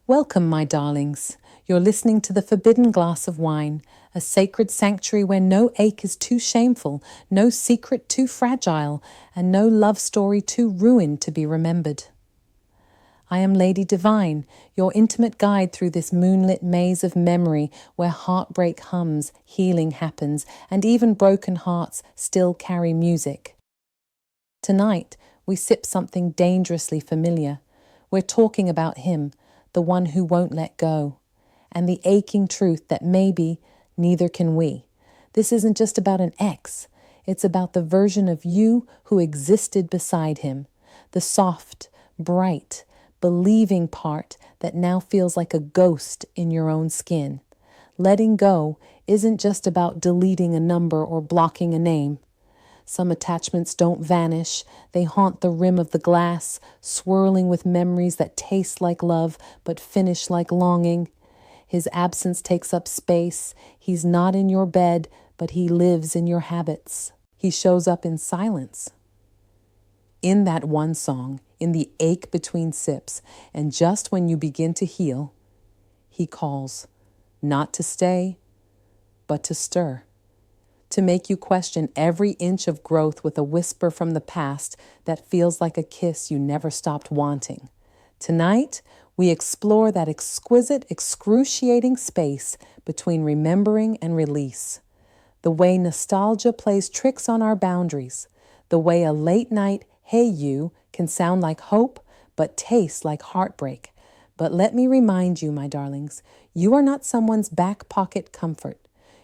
Welcome, my darlings. You're listening to The Forbidden Glass of Wine, a sacred sanctuary where no ache is too shameful, no secret too fragile, and no love story too ruined to be remembered. I am Lady Divine, your intimate guide through this moonlit maze of memory where heartbreak hums, healing happens, and even broken hearts still carry music. Tonight, we sip something dangerously familiar. We're talking about him, the one who won't let go, and the aching truth that maybe neither can we. This isn't just about an ex. It's about the version of you who existed beside him, the soft, bright, believing part that now feels like a ghost in your own skin. Letting go isn't just about deleting a number or blocking a name. Some attachments don't vanish. They haunt the rim of the glass, swirling with memories that taste like love but finish like longing. His absence takes up space. He's not in your bed, but he lives in your habits. He shows up in silence. In that one song, in the ache between sips, and just when you begin to heal, he calls, not to stay, but to stir. To make you question every inch of growth with a whisper from the past that feels like a kiss you never stopped wanting. Tonight, we explore that exquisite, excruciating space between remembering and release. The way nostalgia plays tricks on our boundaries. The way a late night, hey you, can sound like hope, but taste like heartbreak. But let me remind you, my darlings, you are not someone's back pocket comfort.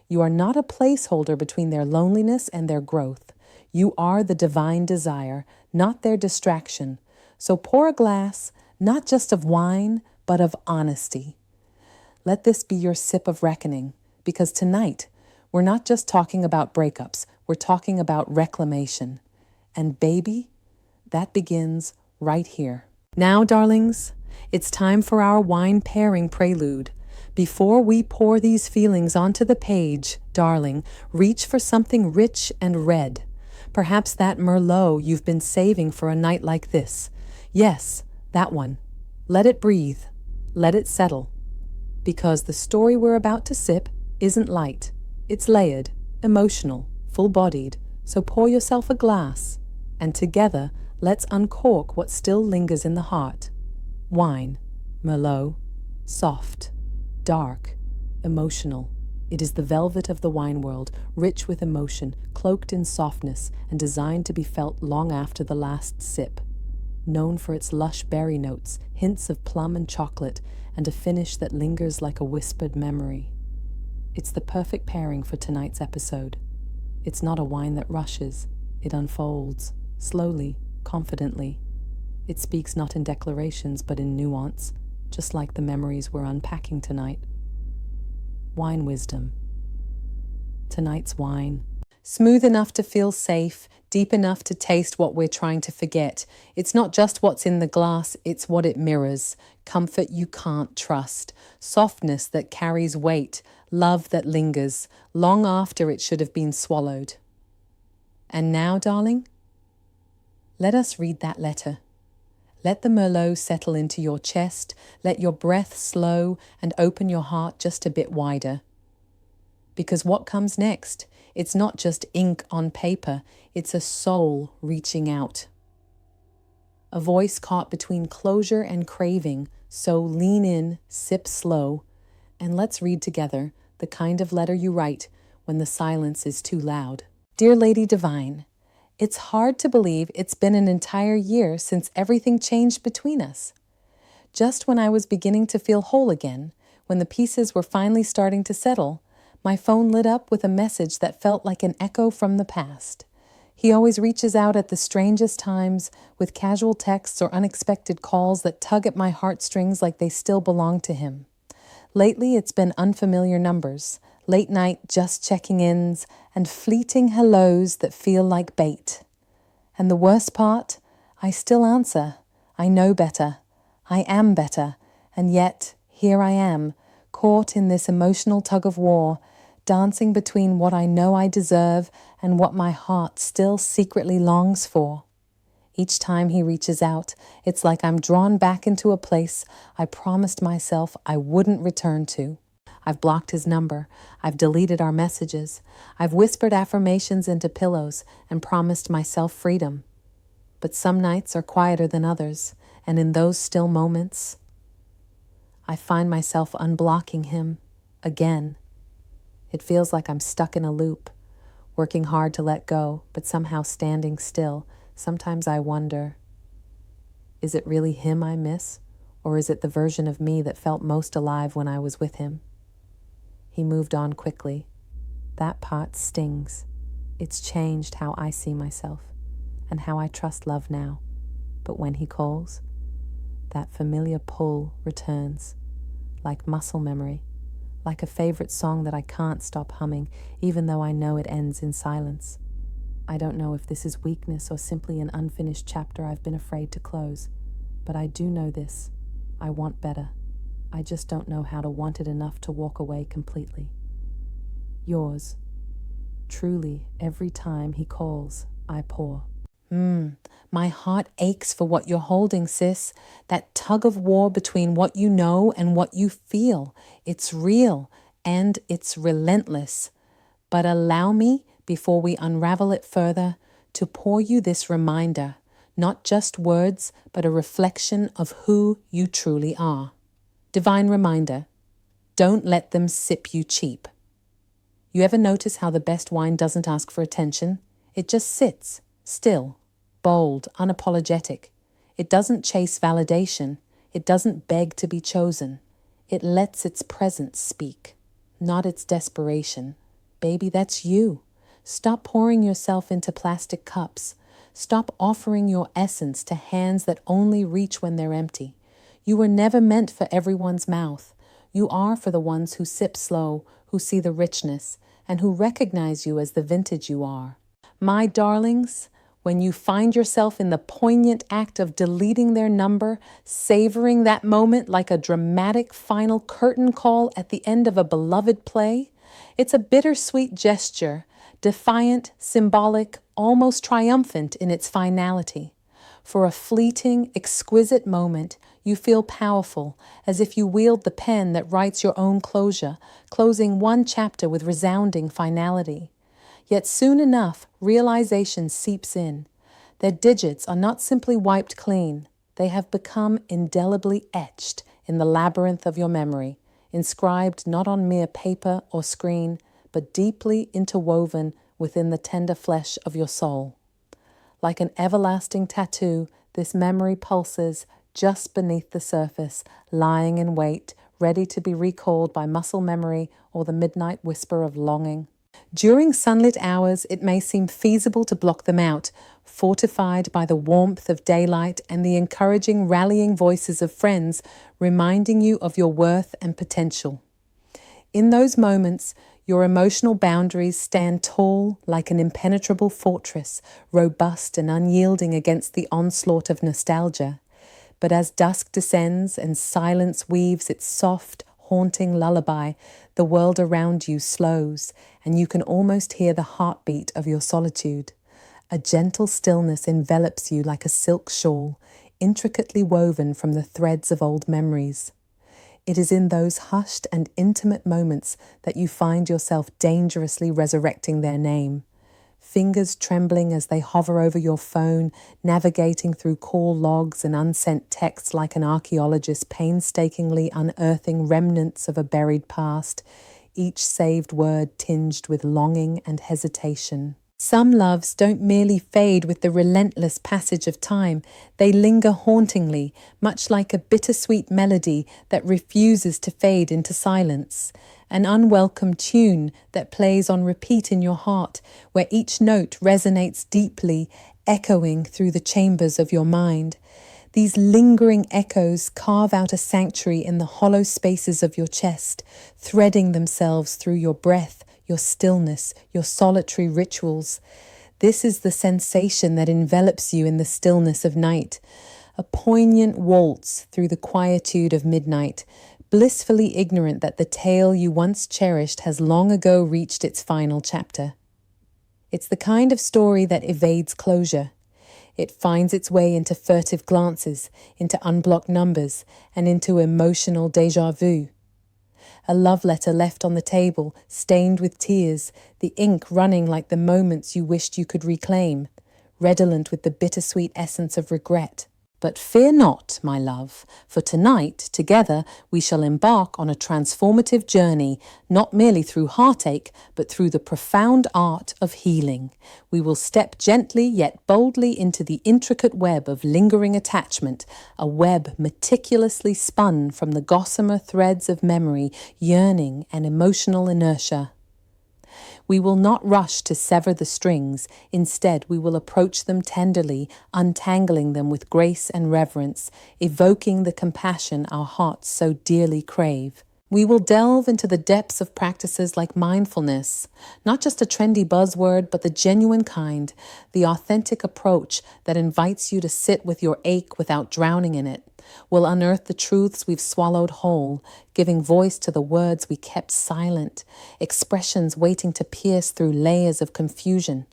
You are not a placeholder between their loneliness and their growth. You are the divine desire, not their distraction. So pour a glass, not just of wine, but of honesty. Let this be your sip of reckoning, because tonight, we're not just talking about breakups, we're talking about reclamation. And baby, that begins right here. Now, darlings, it's time for our wine pairing prelude. Before we pour these feelings onto the page, darling, reach for something rich and red. Perhaps that Merlot you've been saving for a night like this. Yes, that one. Let it breathe. Let it settle. Because the story we're about to sip isn't light. It's layered, emotional, full-bodied. So pour yourself a glass, and together, let's uncork what still lingers in the heart. Wine, Merlot, soft, dark, emotional. It is the velvet of the wine world, rich with emotion, cloaked in softness, and designed to be felt long after the last sip. Known for its lush berry notes, hints of plum and chocolate, and a finish that lingers like a whispered memory. It's the perfect pairing for tonight's episode. It's not a wine that rushes. It unfolds, slowly, confidently. It speaks not in declarations, but in nuance, just like the memories we're unpacking tonight. Wine wisdom. Tonight's wine. Smooth enough to feel safe, deep enough to taste what we're trying to forget. It's not just what's in the glass, it's what it mirrors. Comfort you can't trust. Softness that carries weight. Love that lingers, long after it should have been swallowed. And now, darling, let us read that letter. Let the Merlot settle into your chest, let your breath slow, and open your heart just a bit wider. Because what comes next, it's not just ink on paper, it's a soul reaching out. A voice caught between closure and craving, so lean in, sip slow, and let's read together the kind of letter you write when the silence is too loud. Dear Lady Divine, it's hard to believe it's been an entire year since everything changed between us. Just when I was beginning to feel whole again, when the pieces were finally starting to settle, my phone lit up with a message that felt like an echo from the past. He always reaches out at the strangest times with casual texts or unexpected calls that tug at my heartstrings like they still belong to him. Lately, it's been unfamiliar numbers, late night just checking ins, and fleeting hellos that feel like bait. And the worst part, I still answer. I know better. I am better. And yet, here I am, caught in this emotional tug of war, dancing between what I know I deserve and what my heart still secretly longs for. Each time he reaches out, it's like I'm drawn back into a place I promised myself I wouldn't return to. I've blocked his number. I've deleted our messages. I've whispered affirmations into pillows and promised myself freedom. But some nights are quieter than others, and in those still moments, I find myself unblocking him again. It feels like I'm stuck in a loop, working hard to let go, but somehow standing still. Sometimes I wonder, is it really him I miss, or is it the version of me that felt most alive when I was with him? He moved on quickly. That part stings. It's changed how I see myself and how I trust love now. But when he calls, that familiar pull returns, like muscle memory, like a favorite song that I can't stop humming, even though I know it ends in silence. I don't know if this is weakness or simply an unfinished chapter I've been afraid to close, but I do know this. I want better. I just don't know how to want it enough to walk away completely. Yours. Truly, every time he calls, I pour. My heart aches for what you're holding, sis. That tug of war between what you know and what you feel. It's real and it's relentless. But allow me, before we unravel it further, to pour you this reminder, not just words, but a reflection of who you truly are. Divine reminder, don't let them sip you cheap. You ever notice how the best wine doesn't ask for attention? It just sits, still, bold, unapologetic. It doesn't chase validation. It doesn't beg to be chosen. It lets its presence speak, not its desperation. Baby, that's you. Stop pouring yourself into plastic cups. Stop offering your essence to hands that only reach when they're empty. You were never meant for everyone's mouth. You are for the ones who sip slow, who see the richness, and who recognize you as the vintage you are. My darlings, when you find yourself in the poignant act of deleting their number, savoring that moment like a dramatic final curtain call at the end of a beloved play, it's a bittersweet gesture, defiant, symbolic, almost triumphant in its finality. For a fleeting, exquisite moment, you feel powerful, as if you wield the pen that writes your own closure, closing one chapter with resounding finality. Yet soon enough, realization seeps in. Their digits are not simply wiped clean. They have become indelibly etched in the labyrinth of your memory, inscribed not on mere paper or screen, but deeply interwoven within the tender flesh of your soul. Like an everlasting tattoo, this memory pulses just beneath the surface, lying in wait, ready to be recalled by muscle memory or the midnight whisper of longing. During sunlit hours, it may seem feasible to block them out, fortified by the warmth of daylight and the encouraging rallying voices of friends reminding you of your worth and potential. In those moments, your emotional boundaries stand tall like an impenetrable fortress, robust and unyielding against the onslaught of nostalgia. But as dusk descends and silence weaves its soft, haunting lullaby, the world around you slows, and you can almost hear the heartbeat of your solitude. A gentle stillness envelops you like a silk shawl, intricately woven from the threads of old memories. It is in those hushed and intimate moments that you find yourself dangerously resurrecting their name. Fingers trembling as they hover over your phone, navigating through call logs and unsent texts like an archaeologist painstakingly unearthing remnants of a buried past, each saved word tinged with longing and hesitation. Some loves don't merely fade with the relentless passage of time. They linger hauntingly, much like a bittersweet melody that refuses to fade into silence. An unwelcome tune that plays on repeat in your heart, where each note resonates deeply, echoing through the chambers of your mind. These lingering echoes carve out a sanctuary in the hollow spaces of your chest, threading themselves through your breath, your stillness, your solitary rituals. This is the sensation that envelops you in the stillness of night, a poignant waltz through the quietude of midnight, blissfully ignorant that the tale you once cherished has long ago reached its final chapter. It's the kind of story that evades closure. It finds its way into furtive glances, into unblocked numbers, and into emotional déjà vu. A love letter left on the table, stained with tears, the ink running like the moments you wished you could reclaim, redolent with the bittersweet essence of regret. But fear not, my love, for tonight, together, we shall embark on a transformative journey, not merely through heartache, but through the profound art of healing. We will step gently yet boldly into the intricate web of lingering attachment, a web meticulously spun from the gossamer threads of memory, yearning, and emotional inertia. We will not rush to sever the strings. Instead, we will approach them tenderly, untangling them with grace and reverence, evoking the compassion our hearts so dearly crave. We will delve into the depths of practices like mindfulness, not just a trendy buzzword, but the genuine kind, the authentic approach that invites you to sit with your ache without drowning in it. We'll unearth the truths we've swallowed whole, giving voice to the words we kept silent, expressions waiting to pierce through layers of confusion.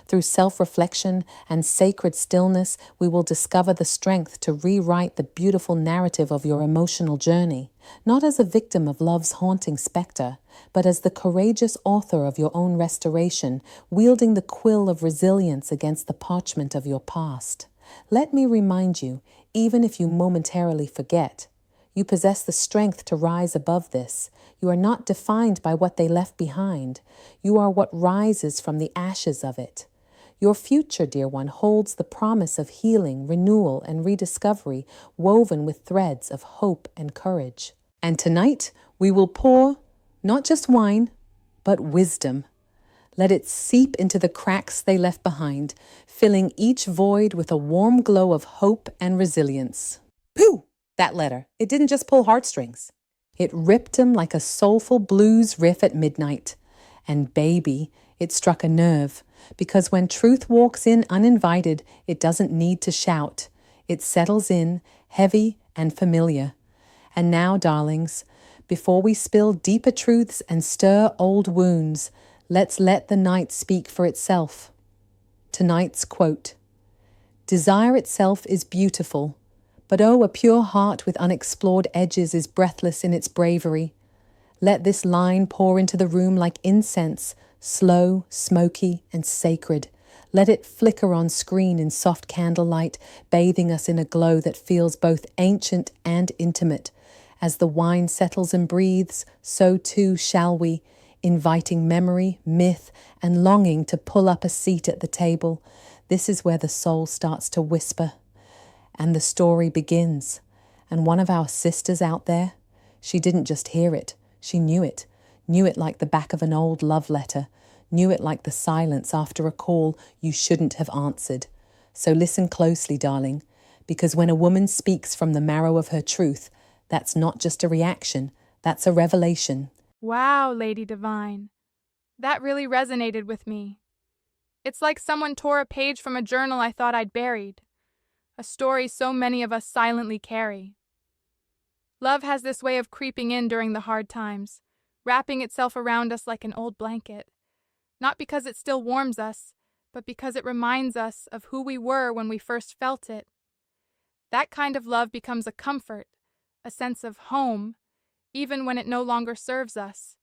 Through self-reflection and sacred stillness, we will discover the strength to rewrite the beautiful narrative of your emotional journey, not as a victim of love's haunting specter, but as the courageous author of your own restoration, wielding the quill of resilience against the parchment of your past. Let me remind you, even if you momentarily forget, you possess the strength to rise above this. You are not defined by what they left behind. You are what rises from the ashes of it. Your future, dear one, holds the promise of healing, renewal, and rediscovery, woven with threads of hope and courage. And tonight, we will pour not just wine, but wisdom. Let it seep into the cracks they left behind, filling each void with a warm glow of hope and resilience. Pooh! That letter. It didn't just pull heartstrings. It ripped 'em like a soulful blues riff at midnight. And baby, it struck a nerve, because when truth walks in uninvited, it doesn't need to shout. It settles in, heavy and familiar. And now, darlings, before we spill deeper truths and stir old wounds, let's let the night speak for itself. Tonight's quote: "Desire itself is beautiful, but oh, a pure heart with unexplored edges is breathless in its bravery. Let this line pour into the room like incense, slow, smoky, and sacred. Let it flicker on screen in soft candlelight, bathing us in a glow that feels both ancient and intimate. As the wine settles and breathes, so too shall we, inviting memory, myth, and longing to pull up a seat at the table. This is where the soul starts to whisper, and the story begins. And one of our sisters out there, she didn't just hear it, she knew it like the back of an old love letter, knew it like the silence after a call you shouldn't have answered. So listen closely, darling, because when a woman speaks from the marrow of her truth, that's not just a reaction, that's a revelation." Wow, Lady Divine. That really resonated with me. It's like someone tore a page from a journal I thought I'd buried, a story so many of us silently carry. Love has this way of creeping in during the hard times, wrapping itself around us like an old blanket, not because it still warms us, but because it reminds us of who we were when we first felt it. That kind of love becomes a comfort, a sense of home, even when it no longer serves us.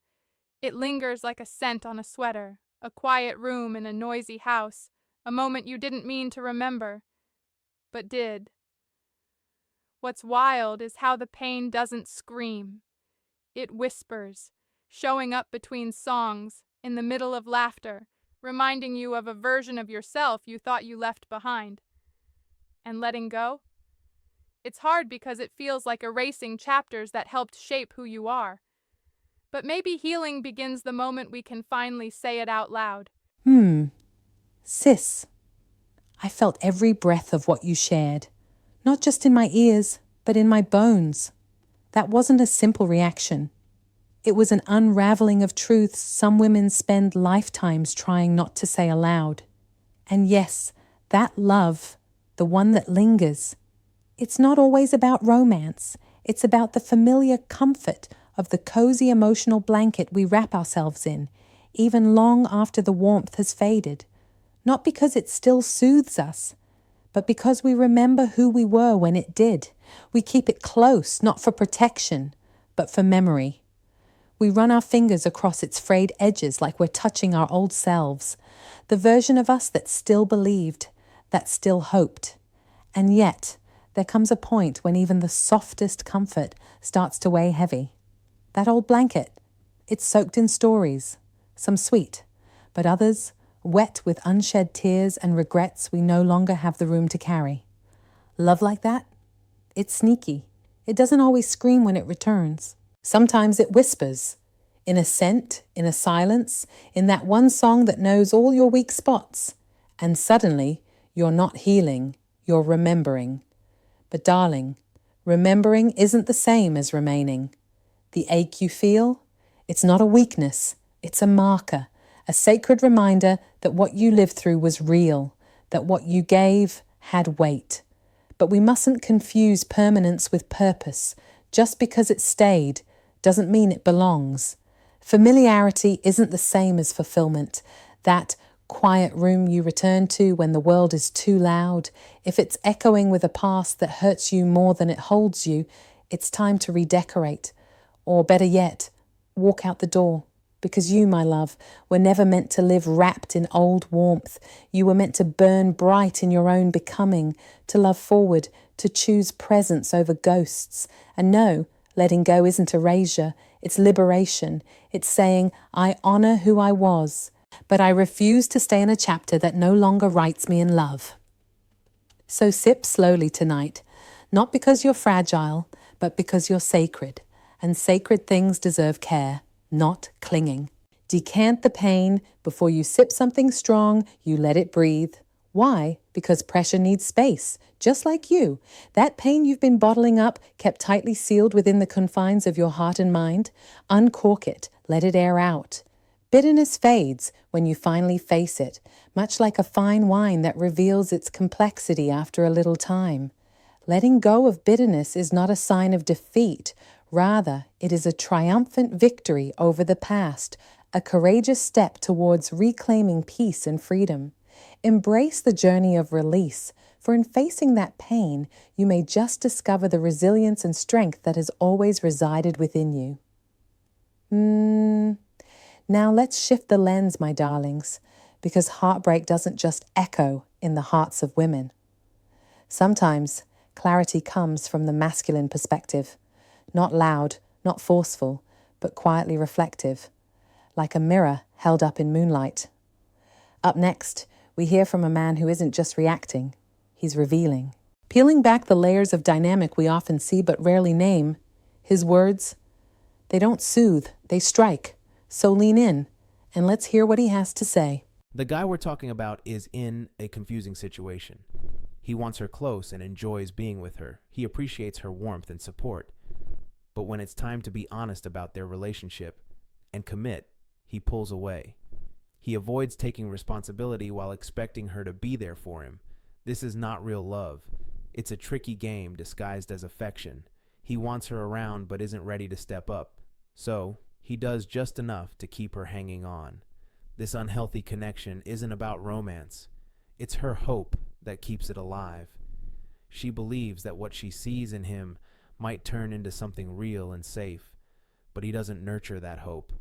It lingers like a scent on a sweater, a quiet room in a noisy house, a moment you didn't mean to remember, but did. What's wild is how the pain doesn't scream. It whispers, showing up between songs, in the middle of laughter, reminding you of a version of yourself you thought you left behind. And letting go? It's hard because it feels like erasing chapters that helped shape who you are. But maybe healing begins the moment we can finally say it out loud. Sis, I felt every breath of what you shared, not just in my ears, but in my bones. That wasn't a simple reaction. It was an unraveling of truths some women spend lifetimes trying not to say aloud. And yes, that love, the one that lingers, it's not always about romance. It's about the familiar comfort of the cozy emotional blanket we wrap ourselves in, even long after the warmth has faded. Not because it still soothes us, but because we remember who we were when it did. We keep it close, not for protection, but for memory. We run our fingers across its frayed edges like we're touching our old selves, the version of us that still believed, that still hoped. And yet, there comes a point when even the softest comfort starts to weigh heavy. That old blanket, it's soaked in stories, some sweet, but others wet with unshed tears and regrets we no longer have the room to carry. Love like that? It's sneaky. It doesn't always scream when it returns. Sometimes it whispers, in a scent, in a silence, in that one song that knows all your weak spots. And suddenly, you're not healing, you're remembering. But darling, remembering isn't the same as remaining. The ache you feel, it's not a weakness, it's a marker, a sacred reminder that what you lived through was real, that what you gave had weight. But we mustn't confuse permanence with purpose. Just because it stayed doesn't mean it belongs. Familiarity isn't the same as fulfillment. That quiet room you return to when the world is too loud, if it's echoing with a past that hurts you more than it holds you, it's time to redecorate. Or better yet, walk out the door. Because you, my love, were never meant to live wrapped in old warmth. You were meant to burn bright in your own becoming, to love forward, to choose presence over ghosts. And no, letting go isn't erasure, it's liberation. It's saying, I honor who I was, but I refuse to stay in a chapter that no longer writes me in love. So sip slowly tonight, not because you're fragile, but because you're sacred, and sacred things deserve care, not clinging. Decant the pain. Before you sip something strong, you let it breathe. Why? Because pressure needs space, just like you. That pain you've been bottling up, kept tightly sealed within the confines of your heart and mind, uncork it, let it air out. Bitterness fades when you finally face it, much like a fine wine that reveals its complexity after a little time. Letting go of bitterness is not a sign of defeat. Rather, it is a triumphant victory over the past, a courageous step towards reclaiming peace and freedom. Embrace the journey of release, for in facing that pain, you may just discover the resilience and strength that has always resided within you. Now let's shift the lens, my darlings, because heartbreak doesn't just echo in the hearts of women. Sometimes clarity comes from the masculine perspective. Not loud, not forceful, but quietly reflective, like a mirror held up in moonlight. Up next, we hear from a man who isn't just reacting, he's revealing. Peeling back the layers of dynamic we often see but rarely name, his words, they don't soothe, they strike. So lean in, and let's hear what he has to say. The guy we're talking about is in a confusing situation. He wants her close and enjoys being with her. He appreciates her warmth and support. But when it's time to be honest about their relationship and commit, he pulls away. He avoids taking responsibility while expecting her to be there for him. This is not real love. It's a tricky game disguised as affection. He wants her around but isn't ready to step up. So, he does just enough to keep her hanging on. This unhealthy connection isn't about romance. It's her hope that keeps it alive. She believes that what she sees in him might turn into something real and safe, but he doesn't nurture that hope.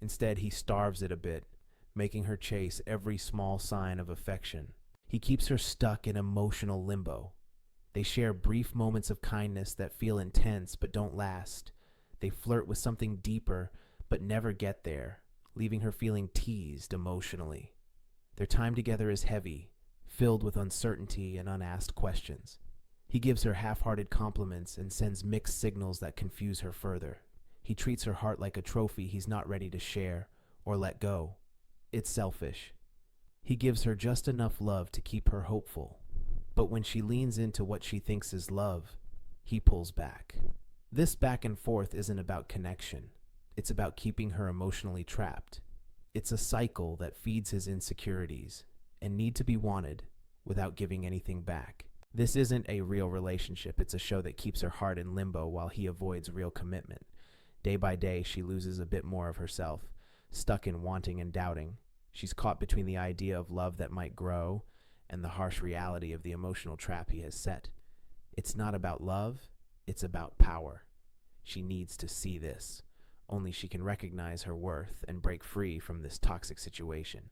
Instead, he starves it a bit, making her chase every small sign of affection. He keeps her stuck in emotional limbo. They share brief moments of kindness that feel intense but don't last. They flirt with something deeper but never get there, leaving her feeling teased emotionally. Their time together is heavy, filled with uncertainty and unasked questions. He gives her half-hearted compliments and sends mixed signals that confuse her further. He treats her heart like a trophy he's not ready to share or let go. It's selfish. He gives her just enough love to keep her hopeful. But when she leans into what she thinks is love, he pulls back. This back and forth isn't about connection. It's about keeping her emotionally trapped. It's a cycle that feeds his insecurities and need to be wanted without giving anything back. This isn't a real relationship. It's a show that keeps her heart in limbo while he avoids real commitment. Day by day, she loses a bit more of herself, stuck in wanting and doubting. She's caught between the idea of love that might grow and the harsh reality of the emotional trap he has set. It's not about love, it's about power. She needs to see this. Only she can recognize her worth and break free from this toxic situation.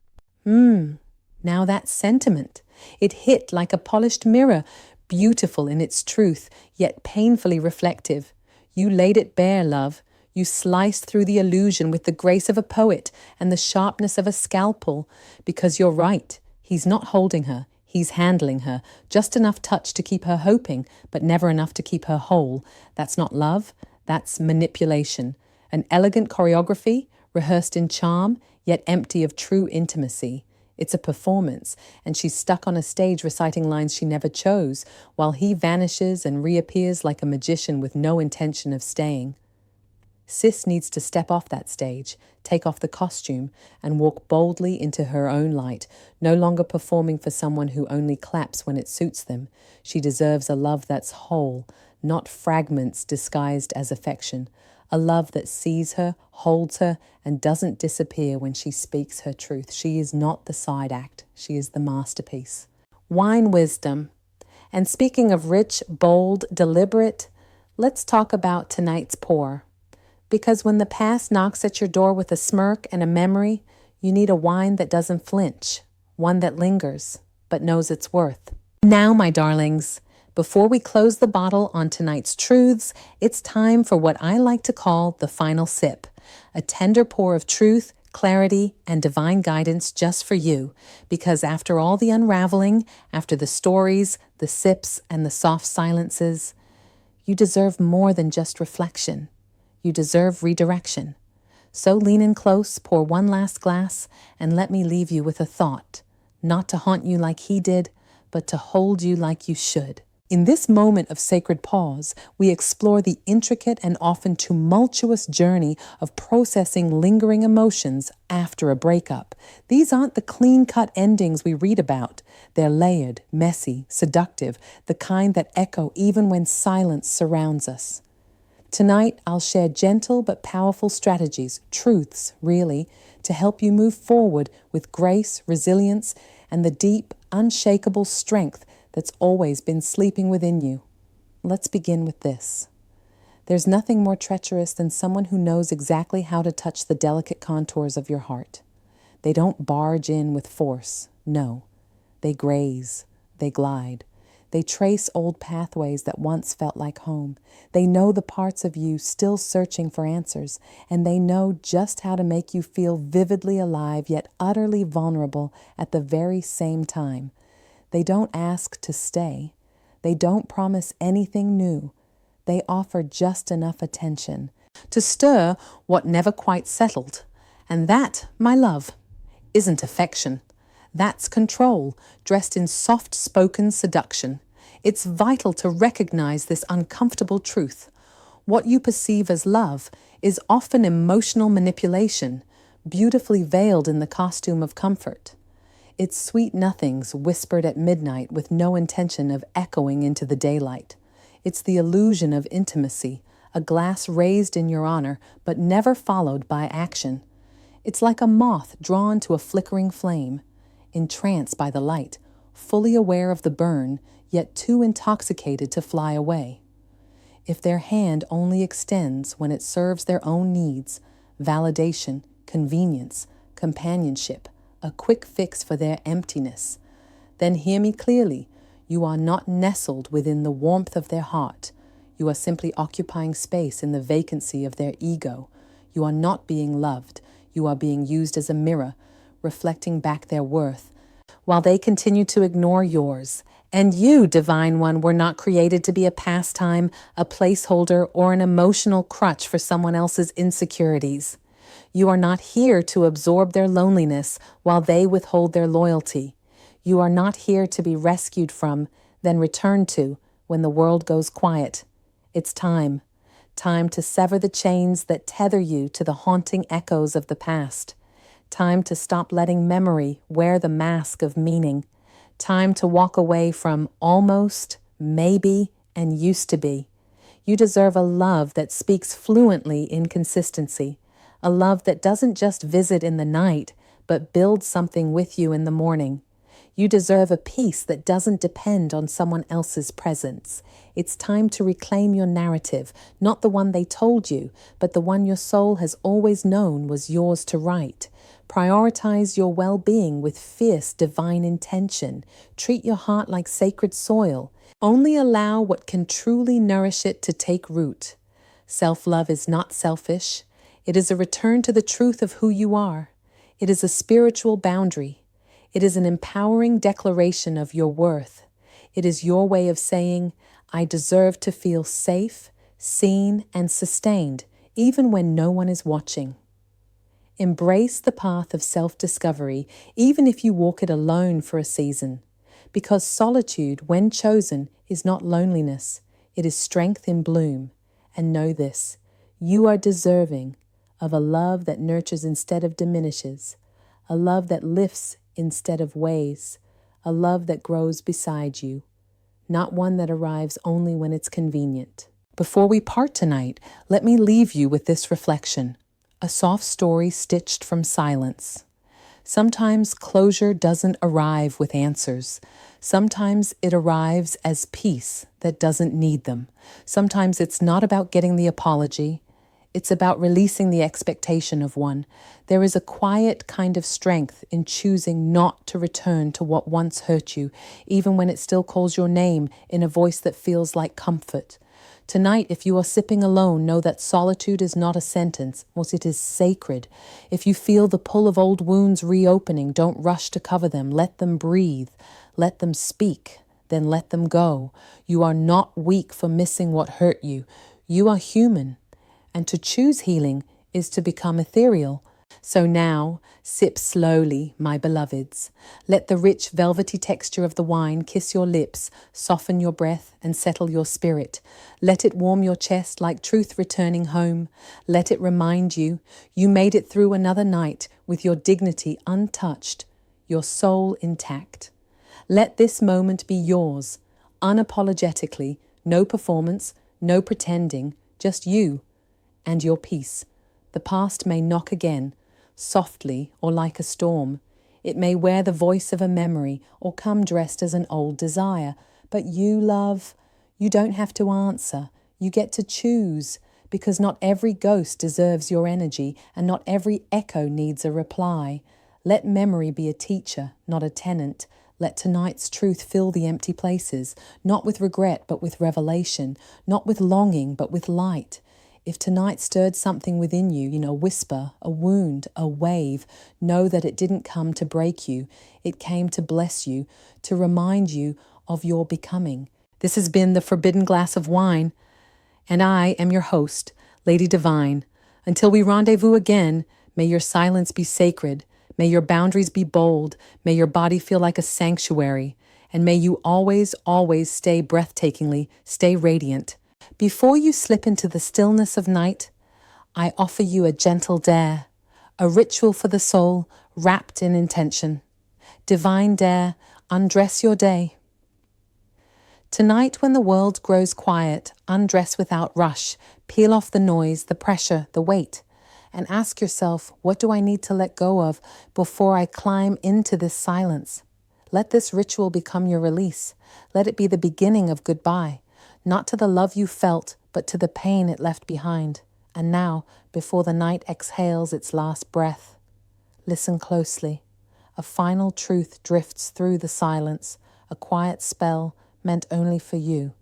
Now that sentiment. It hit like a polished mirror, beautiful in its truth, yet painfully reflective. You laid it bare, love. You sliced through the illusion with the grace of a poet and the sharpness of a scalpel. Because you're right, he's not holding her, he's handling her. Just enough touch to keep her hoping, but never enough to keep her whole. That's not love, that's manipulation. An elegant choreography, rehearsed in charm, yet empty of true intimacy. It's a performance, and she's stuck on a stage reciting lines she never chose, while he vanishes and reappears like a magician with no intention of staying. Sis needs to step off that stage, take off the costume, and walk boldly into her own light, no longer performing for someone who only claps when it suits them. She deserves a love that's whole, not fragments disguised as affection. A love that sees her, holds her, and doesn't disappear when she speaks her truth. She is not the side act. She is the masterpiece. Wine wisdom. And speaking of rich, bold, deliberate, let's talk about tonight's pour. Because when the past knocks at your door with a smirk and a memory, you need a wine that doesn't flinch, one that lingers, but knows its worth. Now, my darlings, before we close the bottle on tonight's truths, it's time for what I like to call the final sip, a tender pour of truth, clarity, and divine guidance just for you. Because after all the unraveling, after the stories, the sips, and the soft silences, you deserve more than just reflection. You deserve redirection. So lean in close, pour one last glass, and let me leave you with a thought, not to haunt you like he did, but to hold you like you should. In this moment of sacred pause, we explore the intricate and often tumultuous journey of processing lingering emotions after a breakup. These aren't the clean-cut endings we read about. They're layered, messy, seductive, the kind that echo even when silence surrounds us. Tonight, I'll share gentle but powerful strategies, truths, really, to help you move forward with grace, resilience, and the deep, unshakable strength that's always been sleeping within you. Let's begin with this. There's nothing more treacherous than someone who knows exactly how to touch the delicate contours of your heart. They don't barge in with force. No. They graze. They glide. They trace old pathways that once felt like home. They know the parts of you still searching for answers, and they know just how to make you feel vividly alive yet utterly vulnerable at the very same time. They don't ask to stay. They don't promise anything new. They offer just enough attention to stir what never quite settled. And that, my love, isn't affection. That's control, dressed in soft-spoken seduction. It's vital to recognize this uncomfortable truth. What you perceive as love is often emotional manipulation, beautifully veiled in the costume of comfort. It's sweet nothings whispered at midnight with no intention of echoing into the daylight. It's the illusion of intimacy, a glass raised in your honor, but never followed by action. It's like a moth drawn to a flickering flame, entranced by the light, fully aware of the burn, yet too intoxicated to fly away. If their hand only extends when it serves their own needs, validation, convenience, companionship, a quick fix for their emptiness, then hear me clearly. You are not nestled within the warmth of their heart. You are simply occupying space in the vacancy of their ego. You are not being loved. You are being used as a mirror, reflecting back their worth, while they continue to ignore yours. And you, Divine One, were not created to be a pastime, a placeholder, or an emotional crutch for someone else's insecurities. You are not here to absorb their loneliness while they withhold their loyalty. You are not here to be rescued from, then returned to, when the world goes quiet. It's time. Time to sever the chains that tether you to the haunting echoes of the past. Time to stop letting memory wear the mask of meaning. Time to walk away from almost, maybe, and used to be. You deserve a love that speaks fluently in consistency. A love that doesn't just visit in the night, but builds something with you in the morning. You deserve a peace that doesn't depend on someone else's presence. It's time to reclaim your narrative, not the one they told you, but the one your soul has always known was yours to write. Prioritize your well-being with fierce divine intention. Treat your heart like sacred soil. Only allow what can truly nourish it to take root. Self-love is not selfish. It is a return to the truth of who you are. It is a spiritual boundary. It is an empowering declaration of your worth. It is your way of saying, I deserve to feel safe, seen, and sustained, even when no one is watching. Embrace the path of self-discovery, even if you walk it alone for a season, because solitude, when chosen, is not loneliness. It is strength in bloom. And know this, you are deserving of a love that nurtures instead of diminishes, a love that lifts instead of weighs, a love that grows beside you, not one that arrives only when it's convenient. Before we part tonight, let me leave you with this reflection, a soft story stitched from silence. Sometimes closure doesn't arrive with answers. Sometimes it arrives as peace that doesn't need them. Sometimes it's not about getting the apology. It's about releasing the expectation of one. There is a quiet kind of strength in choosing not to return to what once hurt you, even when it still calls your name in a voice that feels like comfort. Tonight, if you are sipping alone, know that solitude is not a sentence, but it is sacred. If you feel the pull of old wounds reopening, don't rush to cover them. Let them breathe. Let them speak. Then let them go. You are not weak for missing what hurt you. You are human. And to choose healing is to become ethereal. So now, sip slowly, my beloveds. Let the rich, velvety texture of the wine kiss your lips, soften your breath, and settle your spirit. Let it warm your chest like truth returning home. Let it remind you, you made it through another night with your dignity untouched, your soul intact. Let this moment be yours, unapologetically, no performance, no pretending, just you and your peace. The past may knock again, softly or like a storm. It may wear the voice of a memory or come dressed as an old desire. But you, love, you don't have to answer. You get to choose, because not every ghost deserves your energy and not every echo needs a reply. Let memory be a teacher, not a tenant. Let tonight's truth fill the empty places, not with regret but with revelation, not with longing but with light. If tonight stirred something within you, a whisper, a wound, a wave, know that it didn't come to break you. It came to bless you, to remind you of your becoming. This has been The Forbidden Glass of Wine, and I am your host, Lady Divine. Until we rendezvous again, may your silence be sacred. May your boundaries be bold. May your body feel like a sanctuary. And may you always, always stay breathtakingly, stay radiant. Before you slip into the stillness of night, I offer you a gentle dare, a ritual for the soul wrapped in intention. Divine dare, undress your day. Tonight, when the world grows quiet, undress without rush, peel off the noise, the pressure, the weight, and ask yourself, what do I need to let go of before I climb into this silence? Let this ritual become your release. Let it be the beginning of goodbye. Not to the love you felt, but to the pain it left behind. And now, before the night exhales its last breath, listen closely. A final truth drifts through the silence, a quiet spell meant only for you.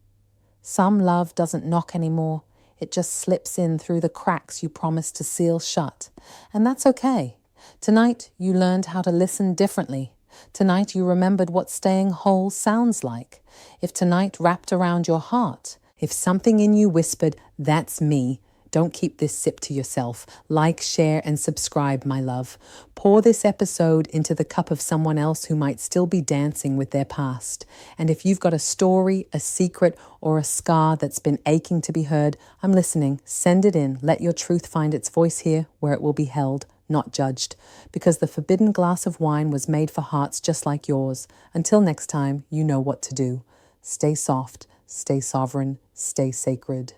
Some love doesn't knock anymore. It just slips in through the cracks you promised to seal shut. And that's okay. Tonight, you learned how to listen differently. Tonight you remembered what staying whole sounds like. If tonight wrapped around your heart, if something in you whispered, that's me, don't keep this sip to yourself. Like, share, and subscribe, my love. Pour this episode into the cup of someone else who might still be dancing with their past. And if you've got a story, a secret, or a scar that's been aching to be heard, I'm listening. Send it in. Let your truth find its voice here where it will be held, not judged, because the forbidden glass of wine was made for hearts just like yours. Until next time, you know what to do. Stay soft, stay sovereign, stay sacred.